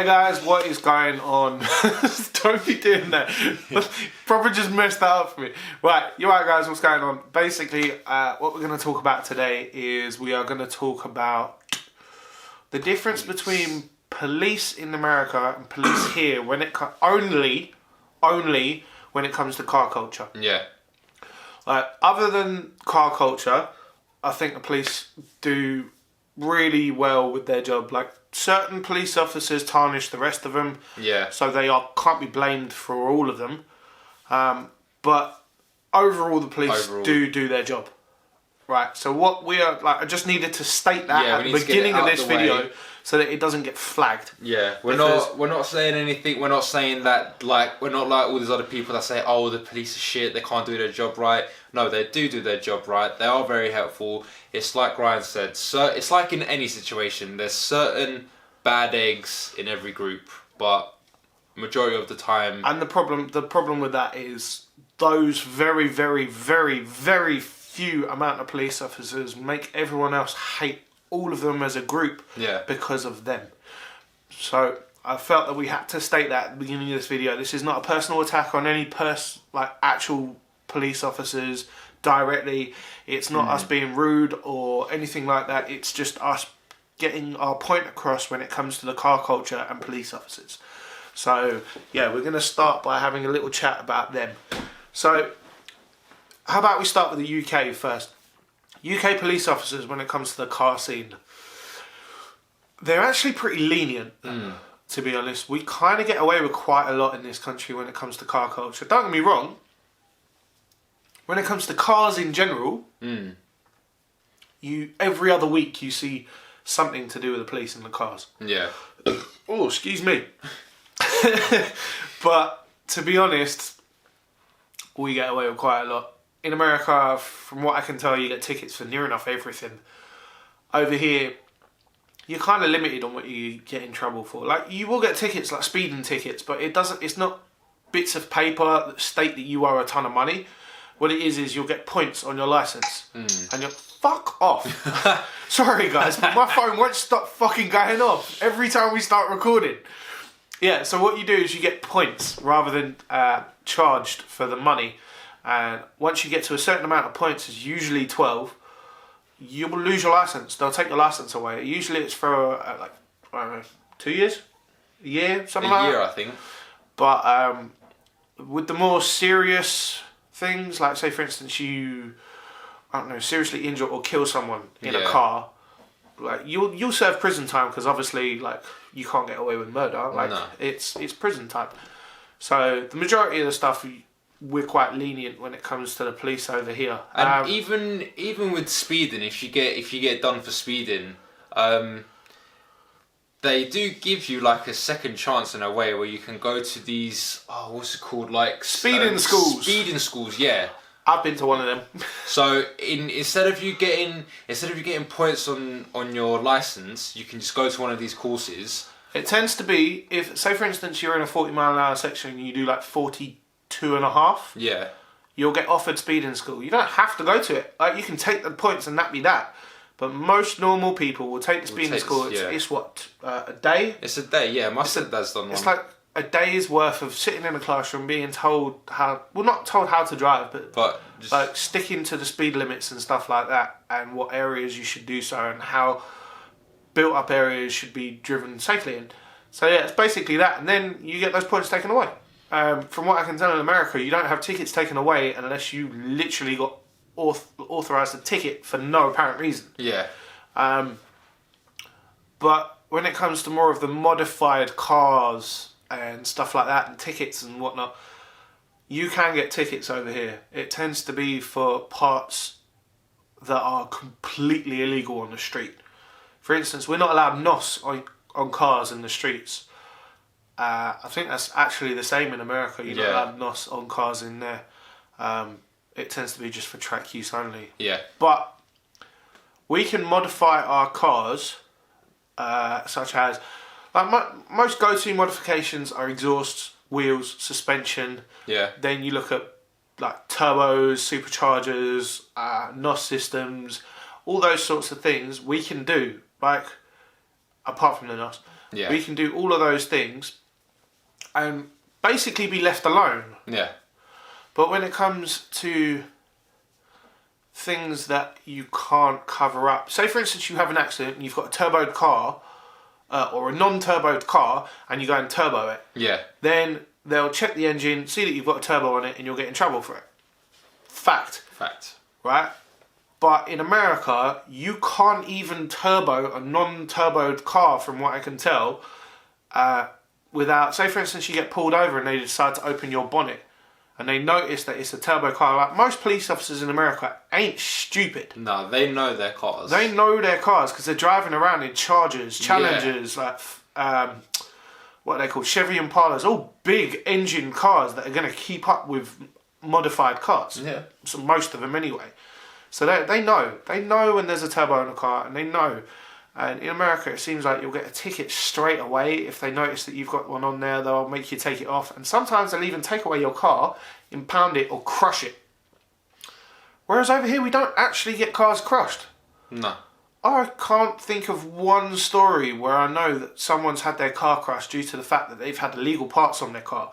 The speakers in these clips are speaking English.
guys, what is going on? Don't be doing that. Probably just messed that up for me. Right, you alright guys, what's going on? Basically, what we're going to talk about today is we are going to talk about the difference between police in America and police here when it only when it comes to car culture. Yeah. Other than car culture, I think the police do really well with their job. Like, certain police officers tarnish the rest of them. Yeah. So they can't be blamed for all of them. But overall, the police do their job. Right. So what we are I just needed to state that at the beginning of this video so that it doesn't get flagged. Yeah. We're not saying anything. We're not saying that we're not like all these other people that say, oh, the police are shit, they can't do their job right. No, they do their job right. They are very helpful. It's like Ryan said. So it's like in any situation, there's certain bad eggs in every group, but majority of the time. And the problem with that is those very, very, very, very few amount of police officers make everyone else hate all of them as a group because of them. So I felt that we had to state that at the beginning of this video. This is not a personal attack on any actual police officers directly. It's not us being rude or anything like that. It's just us getting our point across when it comes to the car culture and police officers. So yeah, we're going to start by having a little chat about them. So how about we start with the UK first? UK police officers, when it comes to the car scene, they're actually pretty lenient, to be honest. We kind of get away with quite a lot in this country when it comes to car culture. Don't get me wrong. When it comes to cars in general, every other week you see something to do with the police in the cars. Yeah. Oh, excuse me. But to be honest, we get away with quite a lot. In America, from what I can tell, you get tickets for near enough everything. Over here, you're kind of limited on what you get in trouble for. Like, you will get tickets, like speeding tickets, but it's not bits of paper that state that you owe a ton of money. What it is you'll get points on your license. And you're, fuck off. Sorry guys, but my phone won't stop fucking going off every time we start recording. Yeah, so what you do is you get points rather than charged for the money. And once you get to a certain amount of points, it's usually 12, you will lose your license. They'll take your license away. Usually it's for I don't know, 2 years? A year? Something like that? A year, I think. But with the more serious things, like say for instance you, I don't know, seriously injure or kill someone in a car, like you'll serve prison time because obviously like you can't get away with murder. Like it's prison time. So the majority of the stuff we're quite lenient when it comes to the police over here. And even with speeding, if you get done for speeding, they do give you like a second chance in a way where you can go to these what's it called, like speeding schools. Speeding schools, yeah. I've been to one of them. So instead of you getting points on your license, you can just go to one of these courses. It tends to be, if say for instance you're in a 40-mile-an-hour section and you do like 42.5. Yeah. You'll get offered speeding school. You don't have to go to it. Like, you can take the points and that be that. But most normal people will take the speeding school. It's what, a day? It's a day, yeah. My stepdad's done one. It's like a day's worth of sitting in a classroom being told not told how to drive, but just like sticking to the speed limits and stuff like that, and what areas you should do so, and how built up areas should be driven safely in. So yeah, it's basically that, and then you get those points taken away. From what I can tell in America, you don't have tickets taken away unless you literally got authorised a ticket for no apparent reason. Yeah. But when it comes to more of the modified cars and stuff like that, and tickets and whatnot, you can get tickets over here. It tends to be for parts that are completely illegal on the street. For instance, we're not allowed NOS on cars in the streets. I think that's actually the same in America. You're not allowed NOS on cars in there. It tends to be just for track use only. Yeah. But we can modify our cars, such as, like most go-to modifications are exhausts, wheels, suspension. Yeah. Then you look at like turbos, superchargers, NOS systems, all those sorts of things we can do. Like, apart from the NOS. Yeah. We can do all of those things and basically be left alone. Yeah. But when it comes to things that you can't cover up, say for instance you have an accident and you've got a turboed car or a non-turboed car and you go and turbo it. Yeah. Then they'll check the engine, see that you've got a turbo on it, and you'll get in trouble for it. Fact. Right? But in America, you can't even turbo a non-turboed car, from what I can tell, without, say for instance, you get pulled over and they decide to open your bonnet, and they notice that it's a turbo car. Like, most police officers in America ain't stupid. No, they know their cars. They know their cars because they're driving around in Chargers, Challengers, like what are they called, Chevy Impalas, all big engine cars that are going to keep up with modified cars. Yeah. So most of them anyway. So they know when there's a turbo in a car, and they know. And in America, it seems like you'll get a ticket straight away. If they notice that you've got one on there, they'll make you take it off. And sometimes they'll even take away your car, impound it, or crush it. Whereas over here, we don't actually get cars crushed. No. I can't think of one story where I know that someone's had their car crushed due to the fact that they've had illegal parts on their car.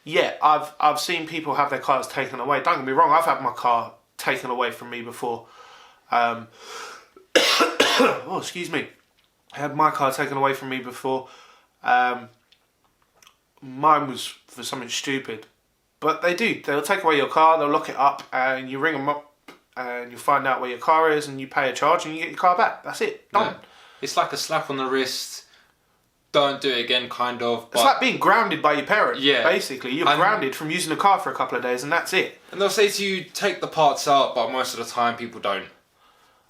Yeah, I've seen people have their cars taken away. Don't get me wrong, I've had my car taken away from me before. Oh, excuse me. I had my car taken away from me before. Mine was for something stupid. But they do. They'll take away your car, they'll lock it up, and you ring them up, and you find out where your car is, and you pay a charge, and you get your car back. That's it. Done. Yeah. It's like a slap on the wrist. Don't do it again, kind of. It's like being grounded by your parent. Yeah. Basically, you're grounded from using the car for a couple of days, and that's it. And they'll say to you, take the parts out, but most of the time people don't.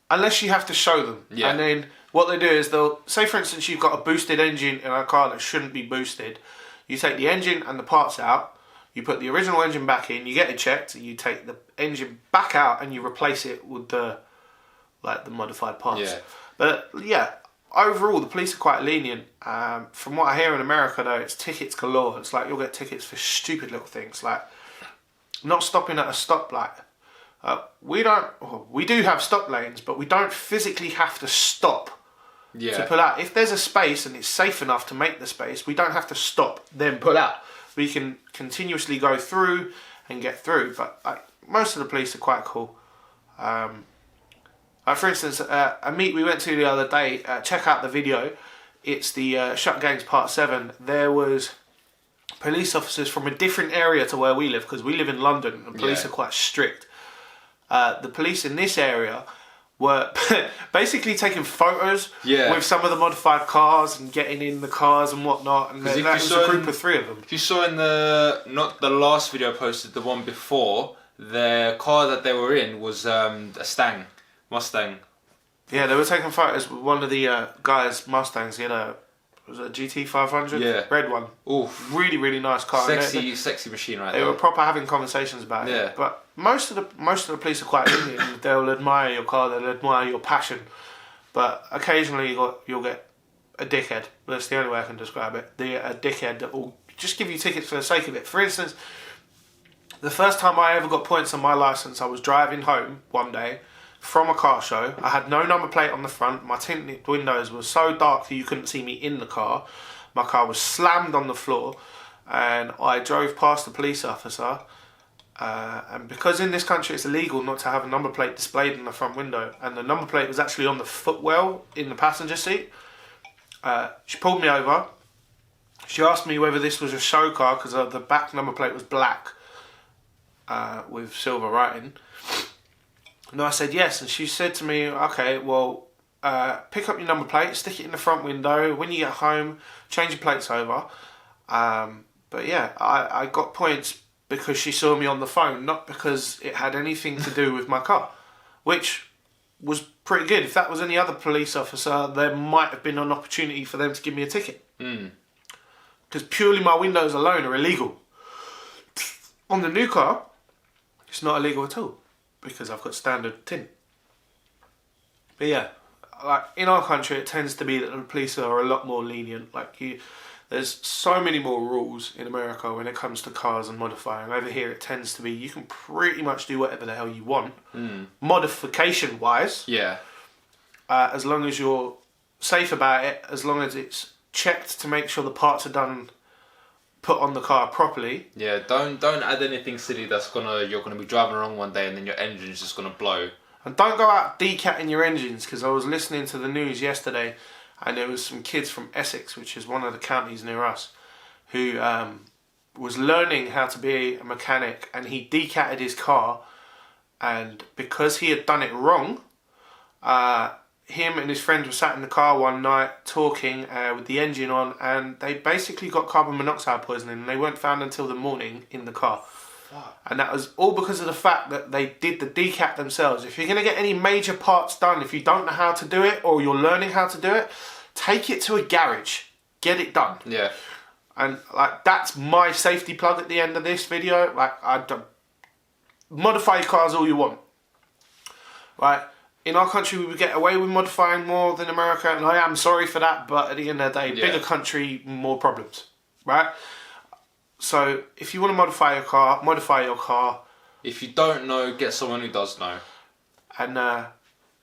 Unless you have to show them. Yeah. And then what they do is they'll, say for instance you've got a boosted engine in a car that shouldn't be boosted. You take the engine and the parts out, you put the original engine back in, you get it checked, you take the engine back out and you replace it with the modified parts. Yeah. But yeah, overall the police are quite lenient. From what I hear in America though, it's tickets galore. It's like you'll get tickets for stupid little things, like not stopping at a stoplight. We do have stop lanes, but we don't physically have to stop to pull out. If there's a space and it's safe enough to make the space, we don't have to stop, then pull out. We can continuously go through and get through, but most of the police are quite cool. For instance, a meet we went to the other day, check out the video, it's the Shut Gangs Part 7. There was police officers from a different area to where we live, because we live in London and police are quite strict. The police in this area were basically taking photos with some of the modified cars and getting in the cars and whatnot. And that was a group of 3 of them. If you saw in not the last video I posted, the one before, the car that they were in was a Mustang. Yeah, they were taking photos with one of the guys' Mustangs. He had was it a GT 500? Yeah. Red one. Oof. Really, really nice car. Sexy machine right there. They were proper having conversations about it. But most of the police are quite lenient. They'll admire your car, they'll admire your passion. But occasionally you'll get a dickhead. That's the only way I can describe it. A dickhead that will just give you tickets for the sake of it. For instance, the first time I ever got points on my licence, I was driving home one day from a car show. I had no number plate on the front. My tinted windows were so dark that you couldn't see me in the car. My car was slammed on the floor, and I drove past the police officer. And because in this country it's illegal not to have a number plate displayed in the front window, and the number plate was actually on the footwell in the passenger seat, she pulled me over. She asked me whether this was a show car, because the back number plate was black with silver writing. And I said yes, and she said to me, okay, well, pick up your number plate, stick it in the front window, when you get home, change your plates over. But yeah, I got points because she saw me on the phone, not because it had anything to do with my car, which was pretty good. If that was any other police officer, there might have been an opportunity for them to give me a ticket. Because purely my windows alone are illegal. On the new car, it's not illegal at all, because I've got standard tint. But yeah, like in our country, it tends to be that the police are a lot more lenient. There's so many more rules in America when it comes to cars and modifying. Over here, it tends to be you can pretty much do whatever the hell you want, modification-wise. Yeah. As long as you're safe about it, as long as it's checked to make sure the parts are put on the car properly. Yeah, don't add anything silly you're gonna be driving along one day and then your engine's just gonna blow. And don't go out decatting your engines, because I was listening to the news yesterday, and there was some kids from Essex, which is one of the counties near us, who was learning how to be a mechanic, and he decatted his car, and because he had done it wrong, him and his friends were sat in the car one night talking with the engine on, and they basically got carbon monoxide poisoning, and they weren't found until the morning in the car. And that was all because of the fact that they did the decat themselves. If you're going to get any major parts done, if you don't know how to do it, or you're learning how to do it, take it to a garage. Get it done. Yeah. And like, that's my safety plug at the end of this video. Like, modify your cars all you want. Right? In our country, we get away with modifying more than America, and I am sorry for that, but at the end of the day, bigger country, more problems. Right? So, if you want to modify your car. If you don't know, get someone who does know. And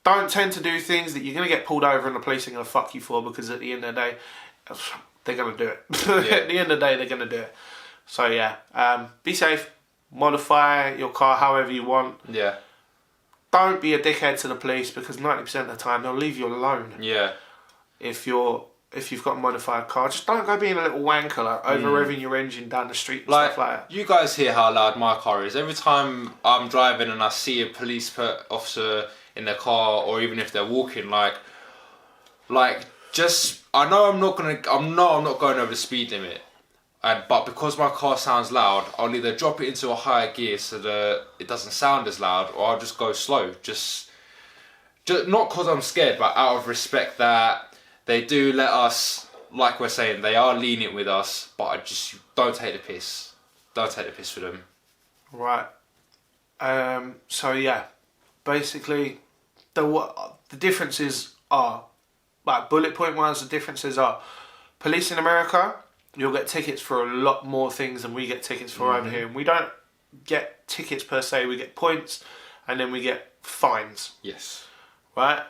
don't tend to do things that you're going to get pulled over and the police are going to fuck you for, because at the end of the day, they're going to do it. At the end of the day, they're going to do it. So, yeah, be safe. Modify your car however you want. Yeah. Don't be a dickhead to the police, because 90% of the time they'll leave you alone. Yeah. If you've got a modified car, just don't go being a little wanker, like over-revving your engine down the street and stuff like that. You guys hear how loud my car is. Every time I'm driving and I see a police officer in their car, or even if they're walking, I know I'm not going over the speed limit. But because my car sounds loud, I'll either drop it into a higher gear so that it doesn't sound as loud, or I'll just go slow. Just not because I'm scared, but out of respect that they do let us, like we're saying, they are lenient with us, but I just don't take the piss. Don't take the piss with them. Right. So yeah, basically, the differences are, like bullet point wise, the differences are, police in America, you'll get tickets for a lot more things than we get tickets for over here. And we don't get tickets per se, we get points, and then we get fines. Yes. Right?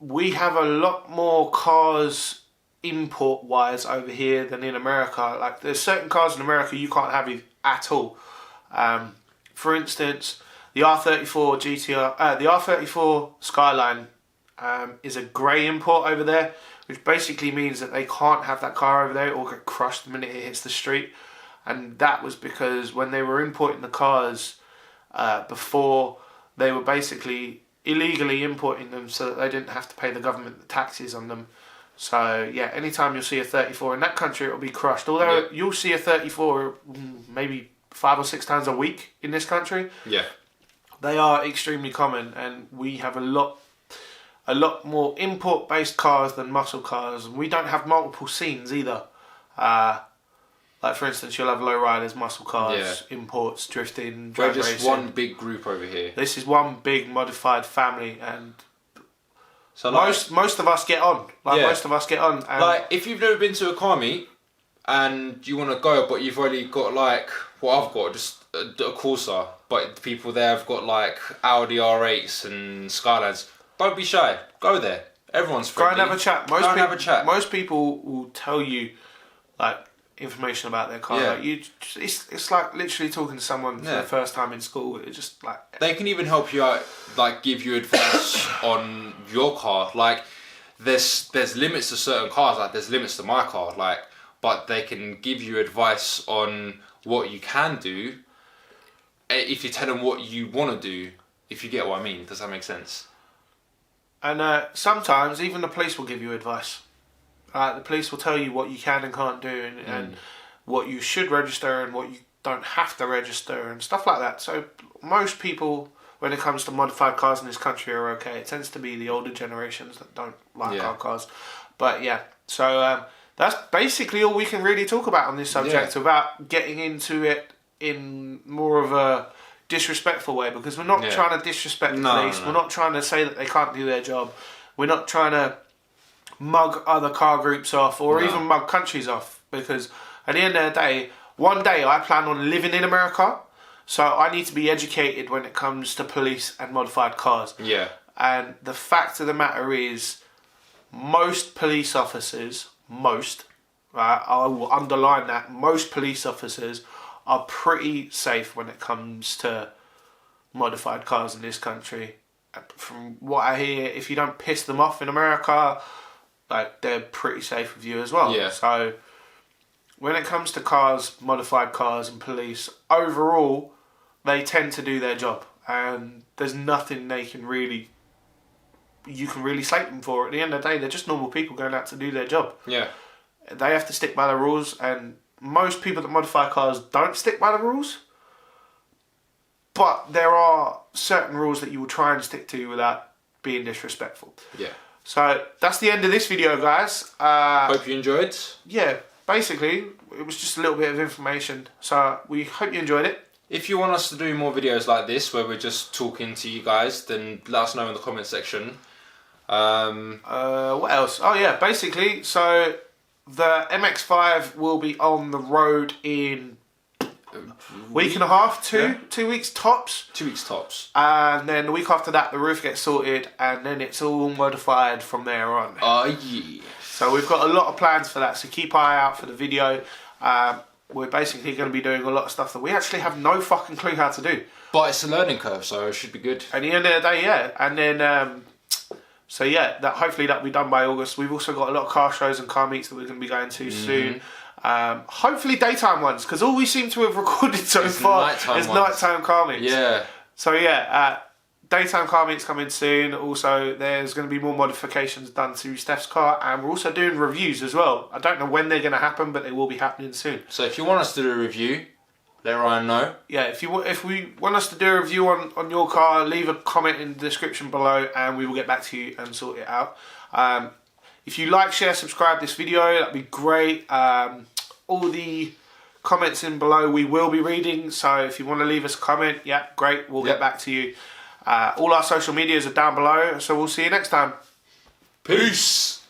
We have a lot more cars import-wise over here than in America. Like, there's certain cars in America you can't have at all. For instance, the R34 GTR, the R34 Skyline is a grey import over there, which basically means that they can't have that car over there. It will get crushed the minute it hits the street. And that was because when they were importing the cars before, they were basically illegally importing them so that they didn't have to pay the government the taxes on them. So yeah, anytime you'll see a 34 in that country, it'll be crushed. Although you'll see a 34 maybe 5 or 6 times a week in this country. Yeah, they are extremely common, and we have a lot more import-based cars than muscle cars, and we don't have multiple scenes either. Like, for instance, you'll have lowriders, muscle cars, imports, drifting, drag racing. We're just one big group over here. This is one big modified family, and so most of us get on. Most of us get on. And like, if you've never been to a car meet and you want to go, but you've already got like what I've got, just a Corsa, but the people there have got like Audi R8s and Skylines. Don't be shy. Go there. Everyone's friendly. Go and have a chat. Most people will tell you like information about their car. Yeah. Like, it's like literally talking to someone for the first time in school. It's just like, they can even help you out, like give you advice on your car. Like there's limits to certain cars. Like there's limits to my car. Like, but they can give you advice on what you can do if you tell them what you want to do. If you get what I mean, does that make sense? And sometimes even the police will give you advice. The police will tell you what you can and can't do, and what you should register and what you don't have to register and stuff like that. So most people, when it comes to modified cars in this country, are okay. It tends to be the older generations that don't like our cars. But yeah, so that's basically all we can really talk about on this subject without getting into it in more of a disrespectful way, because we're not trying to disrespect the police. We're not trying to say that they can't do their job. We're not trying to mug other car groups off, or even mug countries off, because at the end of the day, one day I plan on living in America, so I need to be educated when it comes to police and modified cars. Yeah. And the fact of the matter is, most police officers, I will underline that, most police officers are pretty safe when it comes to modified cars in this country. From what I hear, if you don't piss them off in America, like, they're pretty safe with you as well. Yeah. So when it comes to cars, modified cars and police, overall, they tend to do their job. And there's nothing you can really slate them for. At the end of the day, they're just normal people going out to do their job. Yeah. They have to stick by the rules, and most people that modify cars don't stick by the rules. But there are certain rules that you will try and stick to without being disrespectful. Yeah. So that's the end of this video, guys. Hope you enjoyed. Yeah, basically, it was just a little bit of information. So we hope you enjoyed it. If you want us to do more videos like this, where we're just talking to you guys, then let us know in the comment section. What else? Oh yeah, basically, so the MX-5 will be on the road in week and a half, 2 weeks tops. 2 weeks tops. And then the week after that, the roof gets sorted, and then it's all modified from there on. Oh yeah. So we've got a lot of plans for that, so keep an eye out for the video. We're basically going to be doing a lot of stuff that we actually have no fucking clue how to do. But it's a learning curve, so it should be good. At the end of the day, yeah. And then, so yeah, hopefully that'll be done by August. We've also got a lot of car shows and car meets that we're going to be going to soon. Hopefully daytime ones, because all we seem to have recorded so far is nighttime car meets. Yeah. So yeah, daytime car meets coming soon. Also, there's going to be more modifications done to Steph's car, and we're also doing reviews as well. I don't know when they're going to happen, but they will be happening soon. So if you want us to do a review, let Ryan know. Yeah, if we want us to do a review on your car, leave a comment in the description below, and we will get back to you and sort it out. If you like, share, subscribe this video, that'd be great. All the comments in below we will be reading, so if you want to leave us a comment, yeah, great, we'll get back to you. All our social medias are down below, so we'll see you next time. Peace!